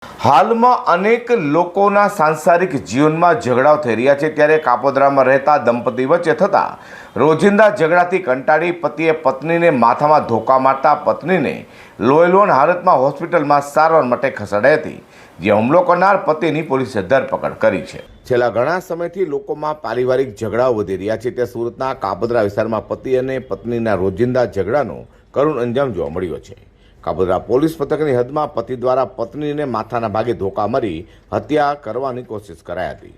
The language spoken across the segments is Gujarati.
હાલમાં અનેક લોકોના સાંસારિક જીવનમાં ઝઘડાઓ થઈ રહ્યા છે, ત્યારે કાપોદ્રામાં રહેતા દંપતી વચ્ચે થતા રોજિંદા ઝઘડાથી કંટાળી પતિએ પત્નીને માથામાં ધોકા મારતા પત્નીને લોહીલુહાણ હાલતમાં હોસ્પિટલમાં સારવાર માટે ખસેડાઈ હતી, જ્યાં હુમલો કરનાર પતિની પોલીસે ધરપકડ કરી છે। છેલ્લા ઘણા સમયથી લોકોમાં પારિવારિક ઝઘડાઓ વધી રહ્યા છે, તે સુરતના કાપોદ્રા વિસ્તારમાં પતિ અને પત્નીના રોજિંદા ઝઘડાનો કરુણ અંજામ જોવા મળ્યો છે। કાપોદ્રા પોલીસ મથકની હદમાં પતિ દ્વારા પત્નીને માથાના ભાગે ધોકા મારી હત્યા કરવાની કોશિશ કરાઈ હતી।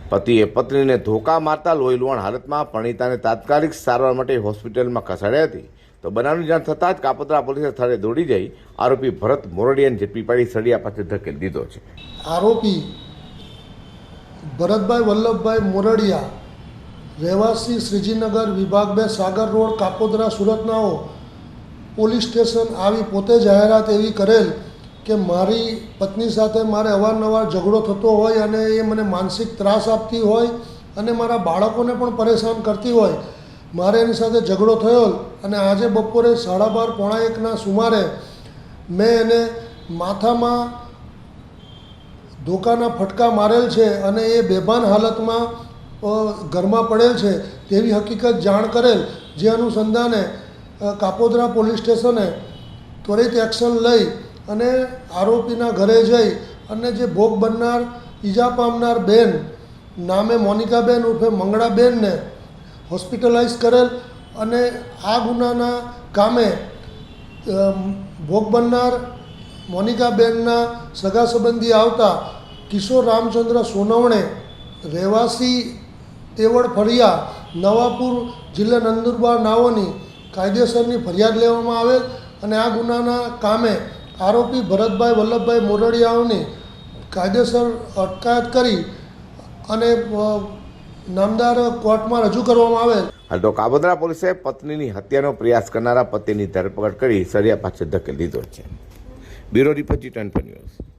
પતિએ પત્નીને ધોકા મારતા લોહીલુહાણ હાલતમાં પરિણીતાને તાત્કાલિક સારવાર માટે હોસ્પિટલમાં ખસેડાઈ હતી, તો બનાવની જાણ થતાં જ કાપોદ્રા પોલીસે સ્થળે દોડી જઈ આરોપી ભરત મોરડિયાને ઝડપી પાડી સળિયા પાસે ધકેલી દીધો છે। આરોપી ભરતભાઈ વલ્લભભાઈ મોરડિયા, રહેવાસી શ્રીજીનગર, વિભાગ 2, સાગર રોડ, કાપોદ્રા, સુરતનાઓ પોલીસ સ્ટેશન આવી પોતે જાહેરાત એવી કરેલ કે મારી પત્ની સાથે મારે અવારનવાર ઝઘડો થતો હોય અને એ મને માનસિક ત્રાસ આપતી હોય અને મારા બાળકોને પણ પરેશાન કરતી હોય। મારે એની સાથે ઝઘડો થયો અને આજે બપોરે 12:30 પોણા 1ના સુમારે મેં એને માથામાં ધોકાના ફટકા મારેલ છે અને એ બેભાન હાલતમાં ઘરમાં પડેલ છે તેવી હકીકત જાણ કરેલ, જે અનુસંધાને કાપોદ્રા પોલીસ સ્ટેશને ત્વરિત એક્શન લઈ અને આરોપીના ઘરે જઈ અને જે ભોગ બનનાર ઈજા પામનાર બેન નામે મોનિકાબેન ઉર્ફે મંગળાબેનને હોસ્પિટલાઇઝ કરેલ અને આ ગુનાના કામે ભોગ બનનાર મોનિકાબેનના સગા સંબંધી આવતા કિશોર રામચંદ્ર સોનવણે, રહેવાસી તેવડ ફળિયા, નવાપુર, જિલ્લા નંદુરબાર નાઓની કાયદેસરની ફરિયાદ લેવામાં આવેલ અને આ ગુનાના કામે આરોપી ભરતભાઈ વલ્લભભાઈ મોરડિયાઓની કાયદેસર અટકાયત કરી અને નામદાર કોર્ટમાં રજૂ કરવામાં આવેલ। હાલ તો કાપોદ્રા પોલીસે પત્નીની હત્યાનો પ્રયાસ કરનારા પતિની ધરપકડ કરી સળિયા પાસે ધકેલી દીધો છે। Bureau report, G24 news.